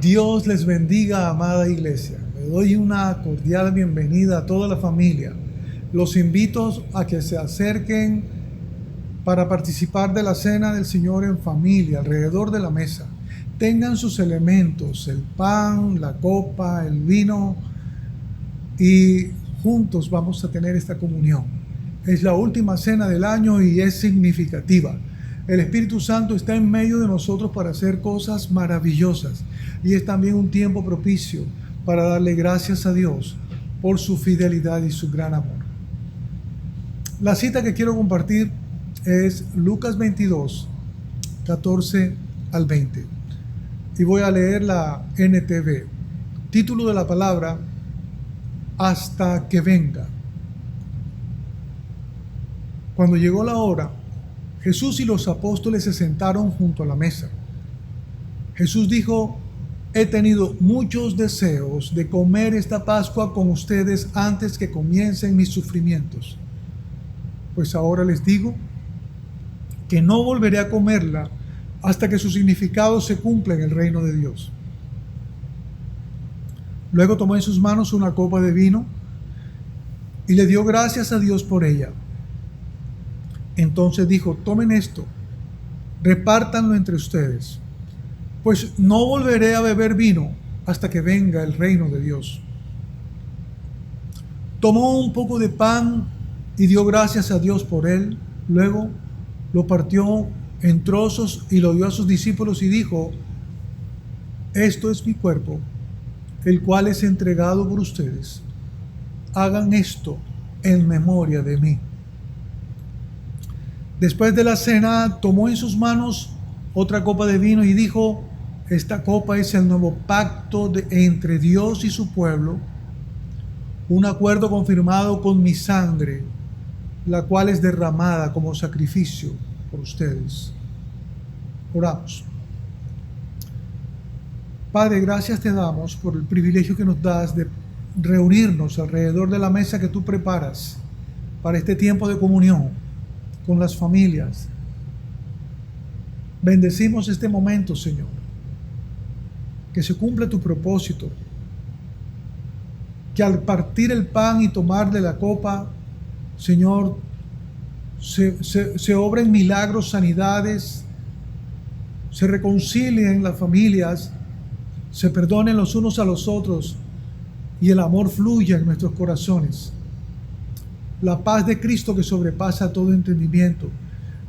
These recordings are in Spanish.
Dios les bendiga, amada iglesia. Le doy una cordial bienvenida a toda la familia. Los invito a que se acerquen para participar de la cena del Señor en familia, alrededor de la mesa. Tengan sus elementos, el pan, la copa, el vino, y juntos vamos a tener esta comunión. Es la última cena del año y es significativa. El Espíritu Santo está en medio de nosotros para hacer cosas maravillosas, y es también un tiempo propicio para darle gracias a Dios por su fidelidad y su gran amor. La cita que quiero compartir es Lucas 22, 14 al 20. Y voy a leer la NTV. Título de la palabra: hasta que venga. Cuando llegó la hora, Jesús y los apóstoles se sentaron junto a la mesa. Jesús dijo: he tenido muchos deseos de comer esta Pascua con ustedes antes que comiencen mis sufrimientos. Pues ahora les digo que no volveré a comerla hasta que su significado se cumpla en el reino de Dios. Luego tomó en sus manos una copa de vino y le dio gracias a Dios por ella. Entonces dijo: tomen esto, repártanlo entre ustedes, pues no volveré a beber vino hasta que venga el reino de Dios. Tomó un poco de pan y dio gracias a Dios por él. Luego lo partió en trozos y lo dio a sus discípulos y dijo: esto es mi cuerpo, el cual es entregado por ustedes. Hagan esto en memoria de mí. Después de la cena, tomó en sus manos otra copa de vino y dijo: esta copa es el nuevo pacto entre Dios y su pueblo, un acuerdo confirmado con mi sangre, la cual es derramada como sacrificio por ustedes. Oramos. Padre, gracias te damos por el privilegio que nos das de reunirnos alrededor de la mesa que tú preparas para este tiempo de comunión con las familias. Bendecimos este momento, Señor. Que se cumpla tu propósito. Que al partir el pan y tomar de la copa, Señor, se obren milagros, sanidades, se reconcilien las familias, se perdonen los unos a los otros y el amor fluya en nuestros corazones. La paz de Cristo que sobrepasa todo entendimiento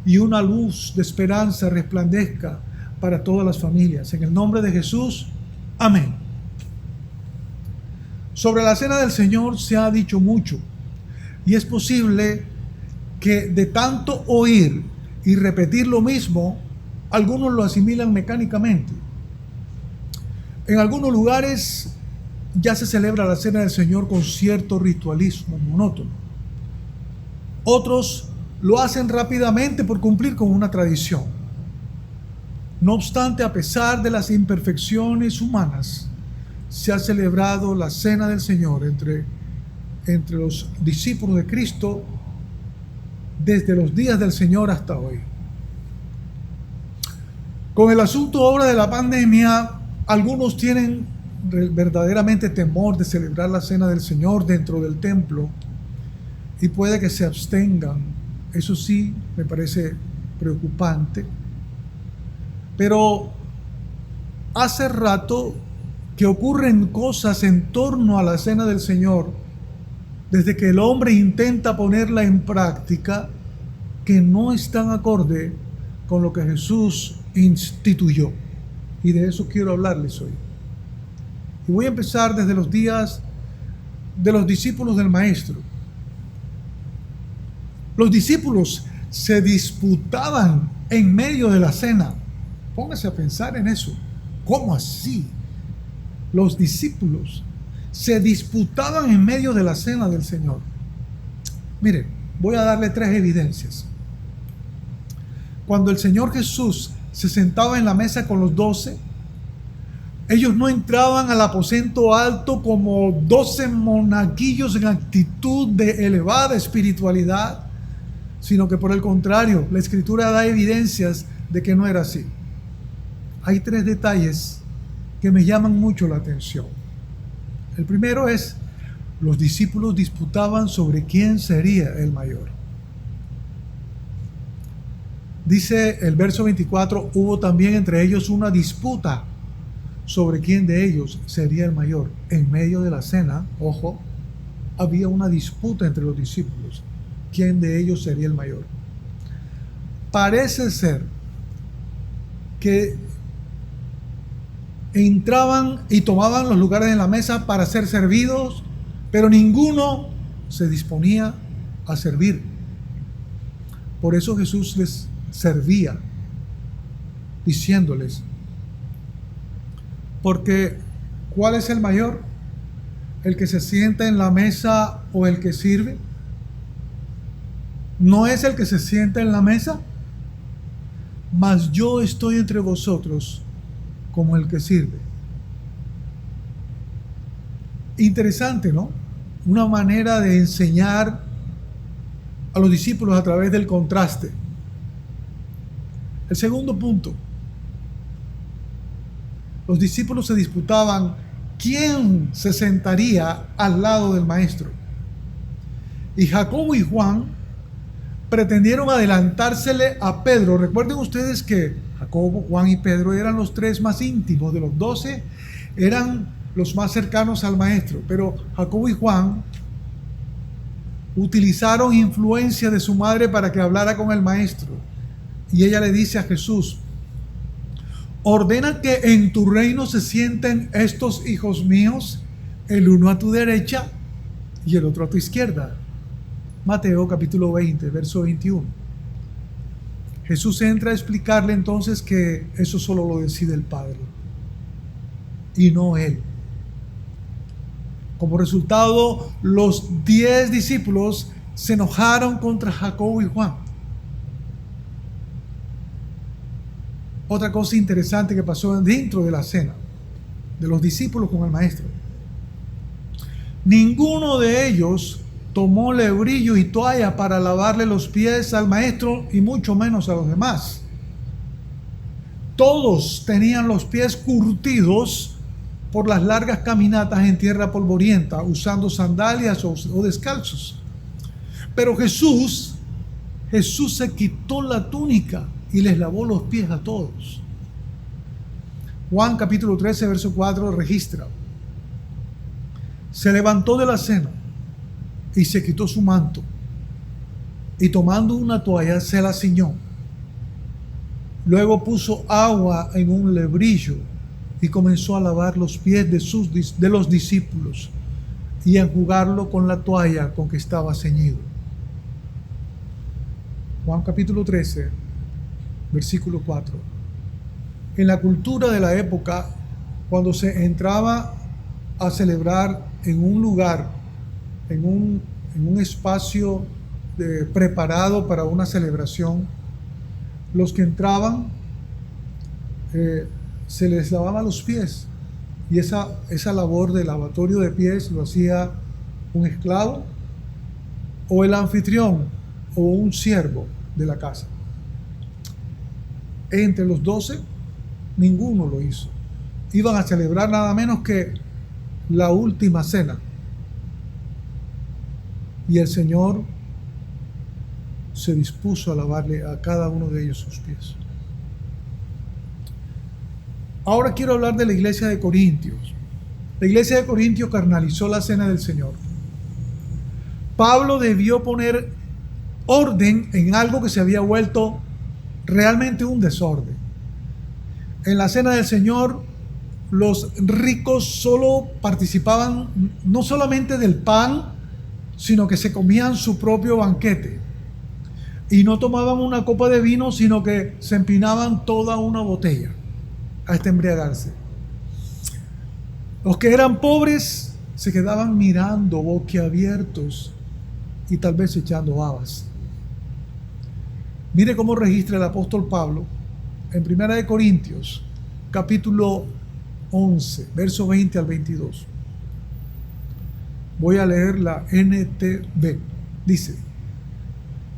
y una luz de esperanza resplandezca para todas las familias. En el nombre de Jesús, amén. Sobre la cena del Señor se ha dicho mucho, y es posible que de tanto oír y repetir lo mismo, algunos lo asimilan mecánicamente. En algunos lugares ya se celebra la cena del Señor con cierto ritualismo monótono. Otros lo hacen rápidamente por cumplir con una tradición. No obstante, a pesar de las imperfecciones humanas, se ha celebrado la cena del Señor entre los discípulos de Cristo desde los días del Señor hasta hoy. Con el asunto ahora de la pandemia, algunos tienen verdaderamente temor de celebrar la cena del Señor dentro del templo y puede que se abstengan. Eso sí, me parece preocupante. Pero hace rato que ocurren cosas en torno a la cena del Señor, desde que el hombre intenta ponerla en práctica, que no están acorde con lo que Jesús instituyó. Y de eso quiero hablarles hoy. Y voy a empezar desde los días de los discípulos del Maestro. Los discípulos se disputaban en medio de la cena. Póngase a pensar en eso. ¿Cómo así? Los discípulos se disputaban en medio de la cena del Señor. Miren, voy a darle 3 evidencias. Cuando el Señor Jesús se sentaba en la mesa con los 12, ellos no entraban al aposento alto como 12 monaguillos en actitud de elevada espiritualidad, sino que por el contrario, la Escritura da evidencias de que no era así. Hay 3 detalles que me llaman mucho la atención. El primero es, los discípulos disputaban sobre quién sería el mayor. Dice el verso 24, hubo también entre ellos una disputa sobre quién de ellos sería el mayor. En medio de la cena, ojo, había una disputa entre los discípulos. ¿Quién de ellos sería el mayor? Parece ser que entraban y tomaban los lugares en la mesa para ser servidos, pero ninguno se disponía a servir. Por eso Jesús les servía, diciéndoles, porque ¿cuál es el mayor? ¿El que se sienta en la mesa o el que sirve? ¿No es el que se sienta en la mesa? Mas yo estoy entre vosotros como el que sirve. Interesante, ¿no? Una manera de enseñar a los discípulos a través del contraste. El segundo punto. Los discípulos se disputaban quién se sentaría al lado del maestro. Y Jacobo y Juan pretendieron adelantársele a Pedro. Recuerden ustedes que Jacobo, Juan y Pedro eran los tres más íntimos de los 12, eran los más cercanos al maestro. Pero Jacobo y Juan utilizaron influencia de su madre para que hablara con el maestro. Y ella le dice a Jesús, ordena que en tu reino se sienten estos hijos míos, el uno a tu derecha y el otro a tu izquierda. Mateo capítulo 20, verso 21. Jesús entra a explicarle entonces que eso solo lo decide el Padre y no él. Como resultado, los 10 discípulos se enojaron contra Jacobo y Juan. Otra cosa interesante que pasó dentro de la cena de los discípulos con el maestro. Ninguno de ellos tomó lebrillo y toalla para lavarle los pies al maestro y mucho menos a los demás. Todos tenían los pies curtidos por las largas caminatas en tierra polvorienta, usando sandalias o descalzos. Pero Jesús se quitó la túnica y les lavó los pies a todos. Juan capítulo 13, verso 4 registra. Se levantó de la cena y se quitó su manto, y tomando una toalla se la ciñó. Luego puso agua en un lebrillo y comenzó a lavar los pies de los discípulos y a enjugarlo con la toalla con que estaba ceñido. Juan capítulo 13, versículo 4. En la cultura de la época, cuando se entraba a celebrar en un lugar, en un espacio preparado para una celebración, los que entraban se les lavaba los pies, y esa labor de lavatorio de pies lo hacía un esclavo o el anfitrión o un siervo de la casa. Entre los 12 ninguno lo hizo. Iban a celebrar nada menos que la última cena, y el Señor se dispuso a lavarle a cada uno de ellos sus pies. Ahora quiero hablar de la iglesia de Corintios. La iglesia de Corintios carnalizó la cena del Señor. Pablo debió poner orden en algo que se había vuelto realmente un desorden. En la cena del Señor, los ricos solo participaban no solamente del pan, sino que se comían su propio banquete. Y no tomaban una copa de vino, sino que se empinaban toda una botella hasta embriagarse. Los que eran pobres se quedaban mirando boquiabiertos y tal vez echando babas. Mire cómo registra el apóstol Pablo en 1 Corintios, capítulo 11, verso 20 al 22. Voy a leer la NTV. Dice: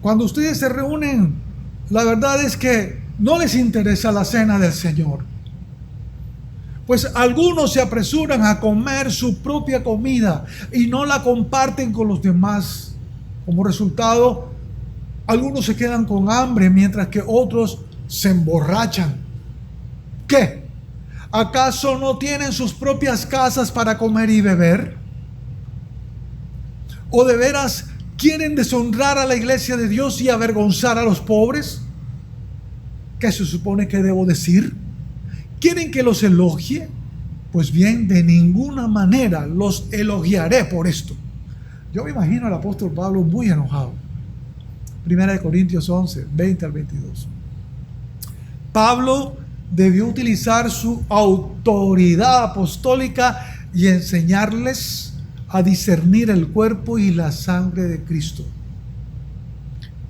cuando ustedes se reúnen, la verdad es que no les interesa la cena del Señor. Pues algunos se apresuran a comer su propia comida y no la comparten con los demás. Como resultado, algunos se quedan con hambre mientras que otros se emborrachan. ¿Qué? ¿Acaso no tienen sus propias casas para comer y beber? ¿O de veras quieren deshonrar a la iglesia de Dios y avergonzar a los pobres? ¿Qué se supone que debo decir? ¿Quieren que los elogie? Pues bien, de ninguna manera los elogiaré por esto. Yo me imagino al apóstol Pablo muy enojado. 1 Corintios 11, 20 al 22. Pablo debió utilizar su autoridad apostólica y enseñarles a discernir el cuerpo y la sangre de Cristo.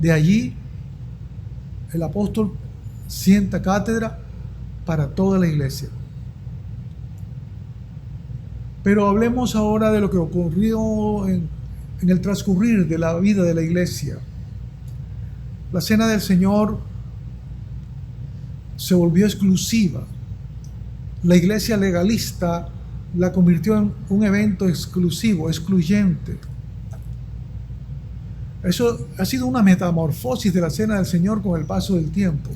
De allí, el apóstol sienta cátedra para toda la iglesia. Pero hablemos ahora de lo que ocurrió en el transcurrir de la vida de la iglesia. La cena del Señor se volvió exclusiva. La iglesia legalista la convirtió en un evento exclusivo, excluyente. Eso ha sido una metamorfosis de la cena del Señor con el paso del tiempo.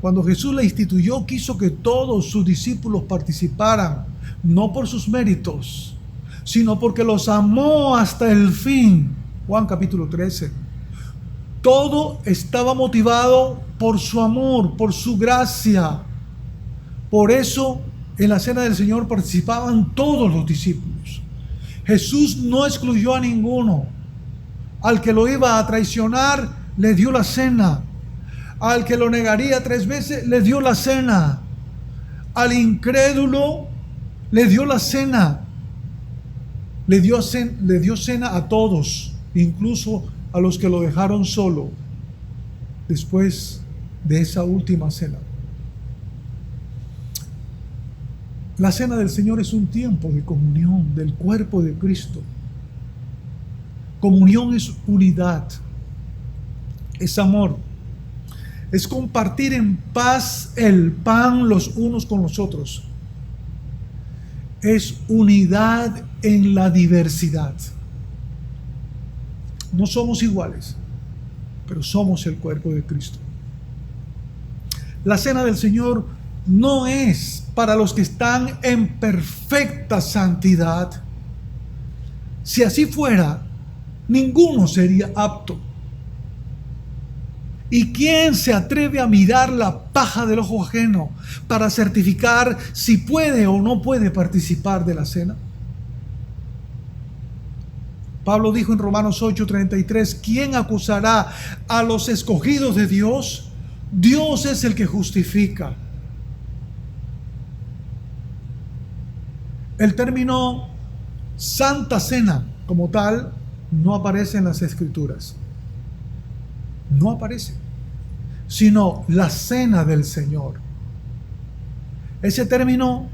Cuando Jesús la instituyó, quiso que todos sus discípulos participaran, no por sus méritos, sino porque los amó hasta el fin. Juan capítulo 13. Todo estaba motivado por su amor, por su gracia. Por eso, en la cena del Señor participaban todos los discípulos. Jesús no excluyó a ninguno. Al que lo iba a traicionar, le dio la cena. Al que lo negaría 3 veces, le dio la cena. Al incrédulo, le dio la cena. Le dio cena a todos, incluso a los que lo dejaron solo después de esa última cena. La cena del Señor es un tiempo de comunión del cuerpo de Cristo. Comunión es unidad, es amor. Es compartir en paz el pan los unos con los otros. Es unidad en la diversidad. No somos iguales, pero somos el cuerpo de Cristo. La cena del Señor no es para los que están en perfecta santidad. Si así fuera, ninguno sería apto. ¿Y quién se atreve a mirar la paja del ojo ajeno para certificar si puede o no puede participar de la cena? Pablo dijo en Romanos 8:33, ¿quién acusará a los escogidos de Dios? Dios es el que justifica. El término Santa Cena como tal no aparece en las Escrituras. No aparece, sino la cena del Señor. Ese término,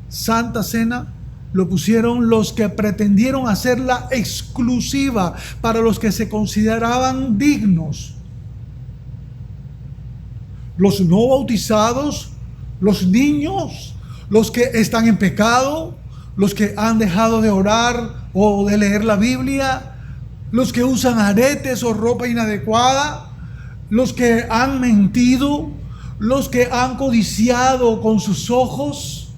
Santa Cena, lo pusieron los que pretendieron hacerla exclusiva para los que se consideraban dignos. Los no bautizados, los niños, los que están en pecado, los que han dejado de orar o de leer la Biblia, los que usan aretes o ropa inadecuada, los que han mentido, los que han codiciado con sus ojos,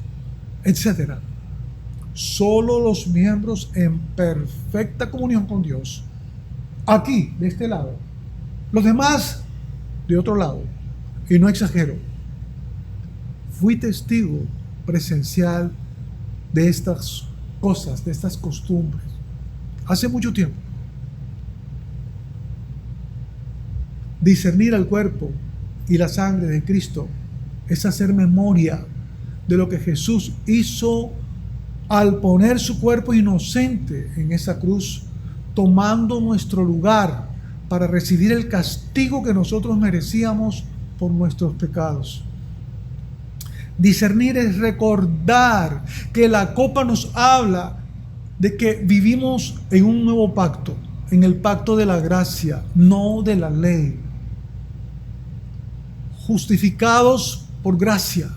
etc. Solo los miembros en perfecta comunión con Dios, aquí, de este lado. Los demás, de otro lado. Y no exagero, fui testigo presencial de estas cosas, de estas costumbres, hace mucho tiempo. Discernir el cuerpo y la sangre de Cristo es hacer memoria de lo que Jesús hizo al poner su cuerpo inocente en esa cruz, tomando nuestro lugar para recibir el castigo que nosotros merecíamos por nuestros pecados. Discernir es recordar que la copa nos habla de que vivimos en un nuevo pacto, en el pacto de la gracia, no de la ley. Justificados por gracia,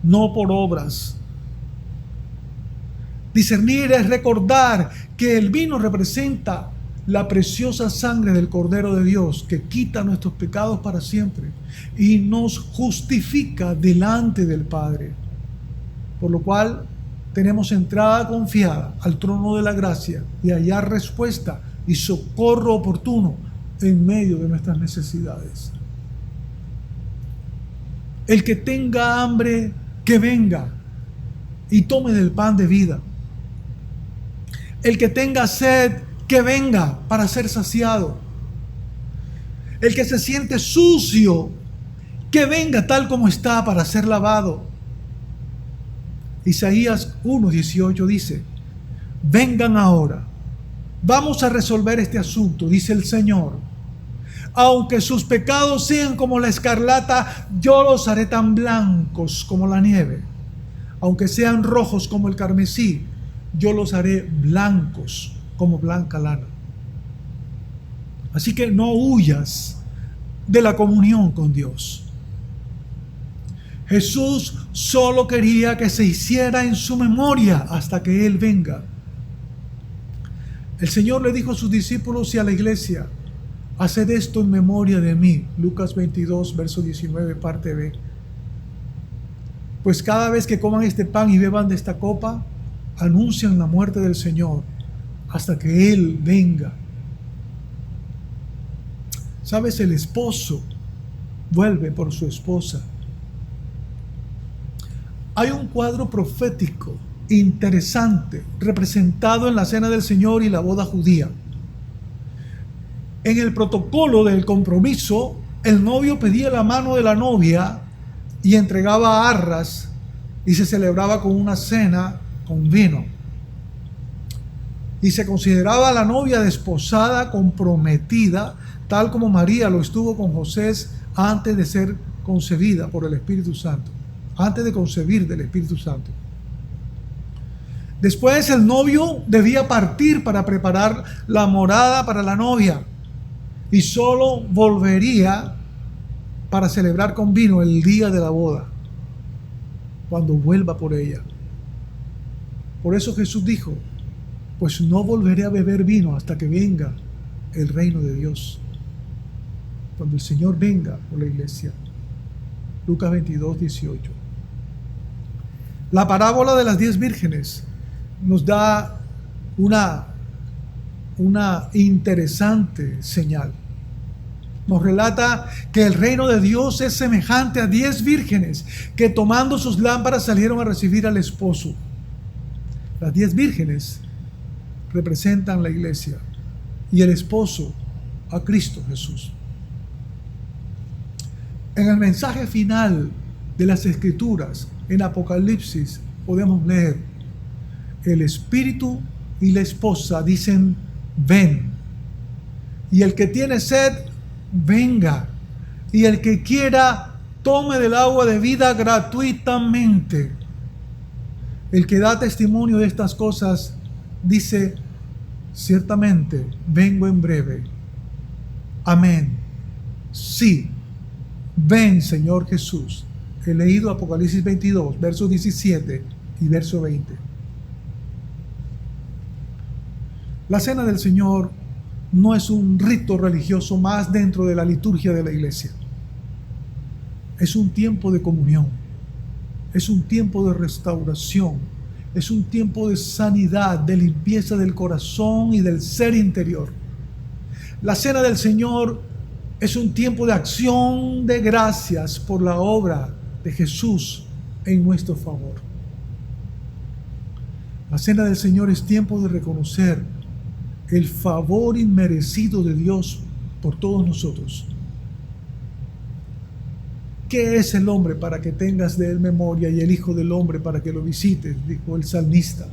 no por obras. Discernir es recordar que el vino representa la preciosa sangre del Cordero de Dios que quita nuestros pecados para siempre y nos justifica delante del Padre, por lo cual tenemos entrada confiada al trono de la gracia y hallar respuesta y socorro oportuno en medio de nuestras necesidades. El que tenga hambre, que venga y tome del pan de vida. El que tenga sed, que venga para ser saciado. El que se siente sucio, que venga tal como está para ser lavado. Isaías 1:18 dice: vengan ahora, vamos a resolver este asunto, dice el Señor. Aunque sus pecados sean como la escarlata, yo los haré tan blancos como la nieve. Aunque sean rojos como el carmesí, yo los haré blancos como blanca lana. Así que no huyas de la comunión con Dios. Jesús solo quería que se hiciera en su memoria hasta que Él venga. El Señor le dijo a sus discípulos y a la iglesia: haced esto en memoria de mí. Lucas 22, verso 19, parte B. Pues cada vez que coman este pan y beban de esta copa, anuncian la muerte del Señor hasta que Él venga. ¿Sabes? El esposo vuelve por su esposa. Hay un cuadro profético interesante representado en la cena del Señor y la boda judía. En el protocolo del compromiso, el novio pedía la mano de la novia y entregaba arras y se celebraba con una cena con vino. Y se consideraba a la novia desposada, comprometida, tal como María lo estuvo con José antes de ser concebida por el Espíritu Santo, antes de concebir del Espíritu Santo. Después el novio debía partir para preparar la morada para la novia y solo volvería para celebrar con vino el día de la boda, cuando vuelva por ella. Por eso Jesús dijo: pues no volveré a beber vino hasta que venga el reino de Dios. Cuando el Señor venga por la iglesia. Lucas 22, 18. La parábola de las 10 vírgenes nos da una interesante señal. Nos relata que el reino de Dios es semejante a 10 vírgenes que tomando sus lámparas salieron a recibir al esposo. Las 10 vírgenes representan la iglesia y el esposo a Cristo Jesús. En el mensaje final de las Escrituras, en Apocalipsis, podemos leer: el espíritu y la esposa dicen: ven. Y el que tiene sed, venga. Y el que quiera, tome del agua de vida gratuitamente. El que da testimonio de estas cosas dice: ciertamente vengo en breve. Amén. Sí, ven, Señor Jesús. He leído Apocalipsis 22, versos 17 y verso 20. La cena del Señor no es un rito religioso más dentro de la liturgia de la iglesia. Es un tiempo de comunión. Es un tiempo de restauración. Es un tiempo de sanidad, de limpieza del corazón y del ser interior. La cena del Señor es un tiempo de acción de gracias por la obra de Jesús en nuestro favor. La cena del Señor es tiempo de reconocer el favor inmerecido de Dios por todos nosotros. ¿Qué es el hombre para que tengas de él memoria y el hijo del hombre para que lo visites?, dijo el salmista.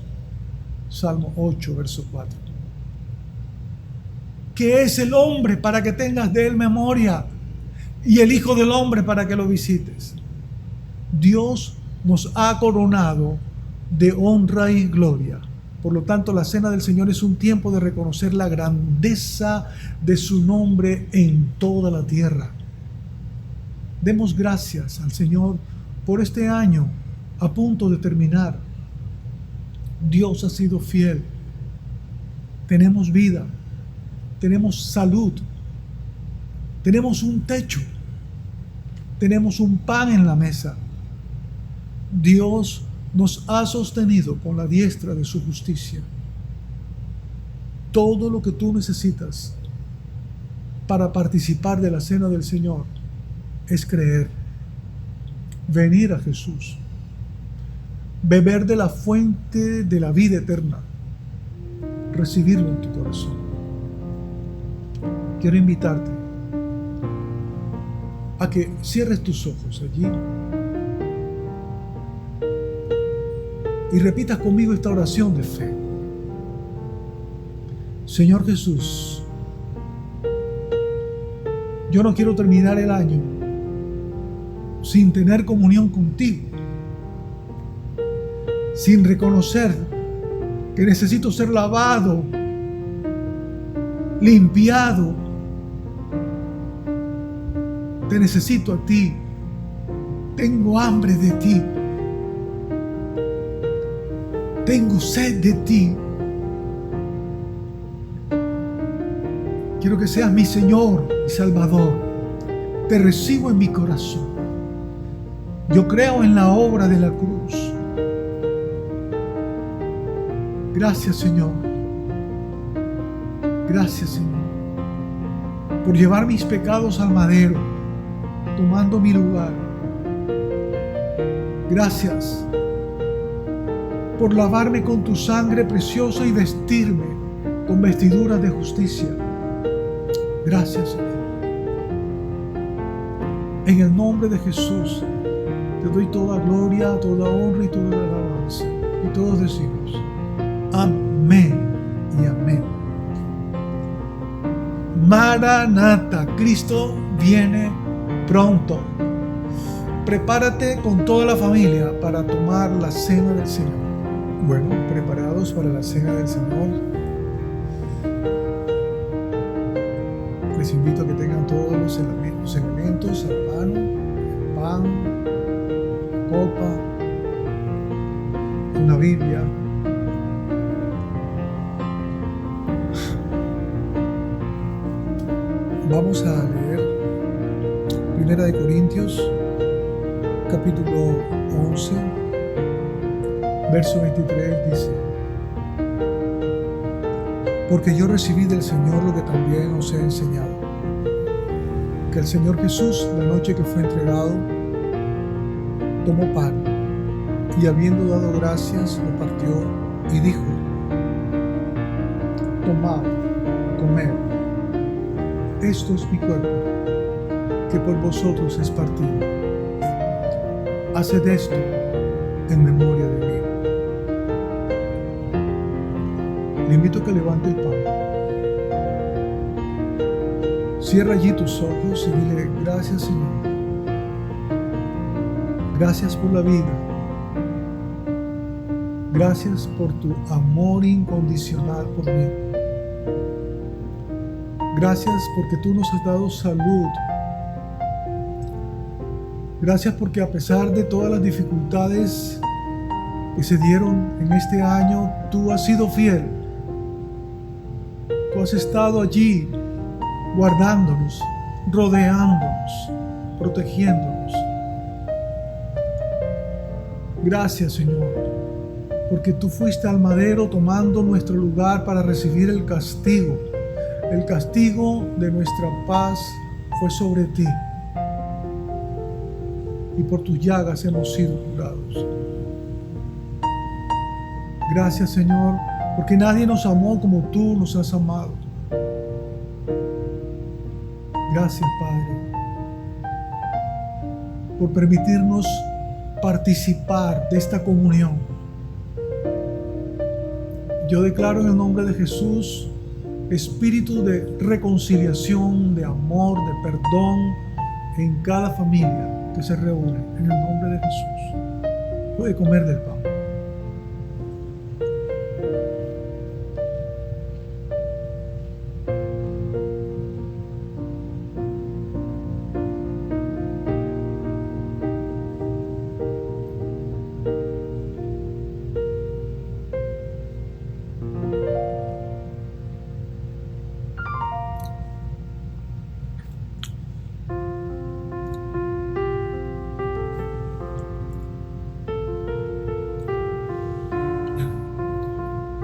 Salmo 8, verso 4. ¿Qué es el hombre para que tengas de él memoria y el hijo del hombre para que lo visites? Dios nos ha coronado de honra y gloria. Por lo tanto, la cena del Señor es un tiempo de reconocer la grandeza de su nombre en toda la tierra. Demos gracias al Señor por este año a punto de terminar. Dios ha sido fiel. Tenemos vida, tenemos salud, tenemos un techo, tenemos un pan en la mesa. Dios nos ha sostenido con la diestra de su justicia. Todo lo que tú necesitas para participar de la cena del Señor es creer, venir a Jesús, beber de la fuente de la vida eterna, recibirlo en tu corazón. Quiero invitarte a que cierres tus ojos allí y repitas conmigo esta oración de fe. Señor Jesús, yo no quiero terminar el año sin tener comunión contigo, sin reconocer que necesito ser lavado, limpiado. Te necesito a ti. Tengo hambre de ti. Tengo sed de ti. Quiero que seas mi Señor y Salvador. Te recibo en mi corazón. Yo creo en la obra de la cruz. Gracias, Señor. Gracias, Señor, por llevar mis pecados al madero, tomando mi lugar. Gracias por lavarme con tu sangre preciosa y vestirme con vestiduras de justicia. Gracias, Señor. En el nombre de Jesús, te doy toda gloria, toda honra y toda alabanza. Y todos decimos, amén y amén. Maranata, Cristo viene pronto. Prepárate con toda la familia para tomar la cena del Señor. Bueno, preparados para la cena del Señor, les invito a que tengan todos los elementos a la mano: el pan, la copa, una Biblia. Vamos a leer 1 Corintios, capítulo 11, verso 23, dice: porque yo recibí del Señor lo que también os he enseñado, que el Señor Jesús, la noche que fue entregado, tomó pan, y habiendo dado gracias, lo partió y dijo: tomad, comed, esto es mi cuerpo, que por vosotros es partido. Haced esto en memoria de mí. Le invito a que levante el pan. Cierra allí tus ojos y dile: gracias, Señor. Gracias por la vida. Gracias por tu amor incondicional por mí. Gracias porque tú nos has dado salud. Gracias porque a pesar de todas las dificultades que se dieron en este año, tú has sido fiel. Tú has estado allí guardándonos, rodeándonos, protegiéndonos. Gracias, Señor, porque tú fuiste al madero tomando nuestro lugar para recibir el castigo. El castigo de nuestra paz fue sobre ti, y por tus llagas hemos sido curados. Gracias, Señor, porque nadie nos amó como tú nos has amado. Gracias, Padre, por permitirnos participar de esta comunión. Yo declaro en el nombre de Jesús espíritu de reconciliación, de amor, de perdón en cada familia que se reúne en el nombre de Jesús. Puede comer del pan.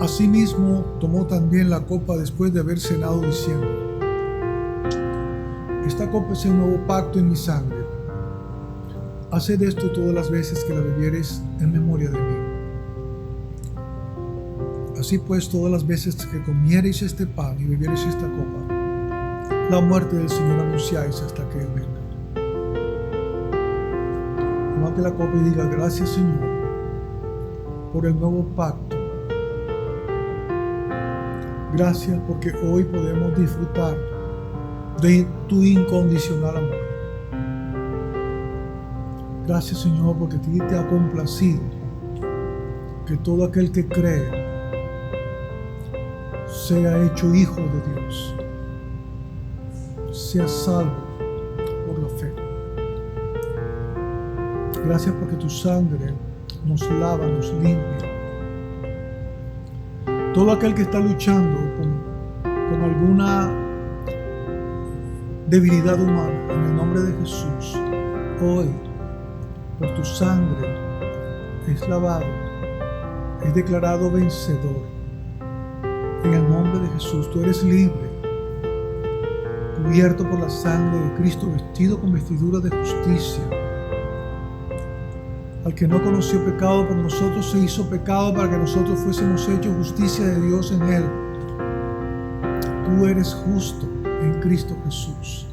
Asimismo, tomó también la copa después de haber cenado, diciendo: esta copa es el nuevo pacto en mi sangre. Haced esto todas las veces que la bebiereis en memoria de mí. Así pues, todas las veces que comiereis este pan y bebiereis esta copa, la muerte del Señor anunciáis hasta que Él venga. Levante la copa y diga: gracias, Señor, por el nuevo pacto. Gracias porque hoy podemos disfrutar de tu incondicional amor. Gracias, Señor, porque a ti te ha complacido que todo aquel que cree sea hecho hijo de Dios, sea salvo por la fe. Gracias porque tu sangre nos lava, nos limpia. Todo aquel que está luchando con alguna debilidad humana, en el nombre de Jesús, hoy, por tu sangre, es lavado, es declarado vencedor. En el nombre de Jesús, tú eres libre, cubierto por la sangre de Cristo, vestido con vestidura de justicia. Al que no conoció pecado por nosotros, se hizo pecado para que nosotros fuésemos hechos justicia de Dios en Él. Tú eres justo en Cristo Jesús.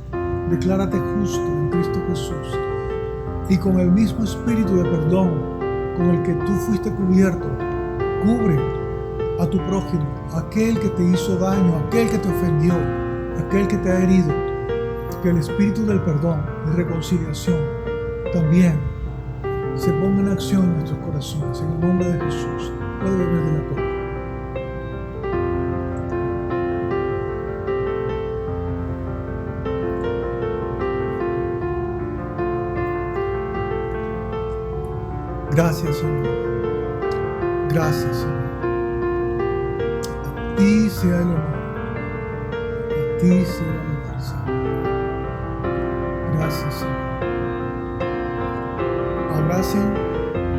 Declárate justo en Cristo Jesús. Y con el mismo espíritu de perdón con el que tú fuiste cubierto, cubre a tu prójimo, aquel que te hizo daño, aquel que te ofendió, aquel que te ha herido. Que el espíritu del perdón y reconciliación también se ponga en acción en nuestros corazones. En el nombre de Jesús, puede beber de la copa. Gracias, Señor. Gracias, Señor. A ti sea el honor. A ti sea la alabanza. Gracias, Señor. Abracen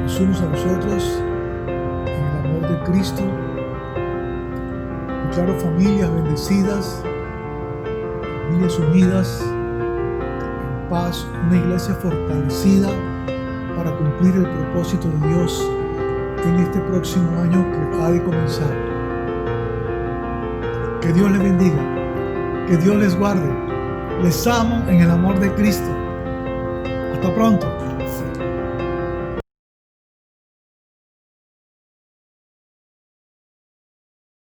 los unos a los otros en el amor de Cristo. Declaro familias bendecidas, familias unidas, en paz, una iglesia fortalecida para cumplir el propósito de Dios en este próximo año que ha de comenzar. Que Dios les bendiga, que Dios les guarde. Les amo en el amor de Cristo. Hasta pronto.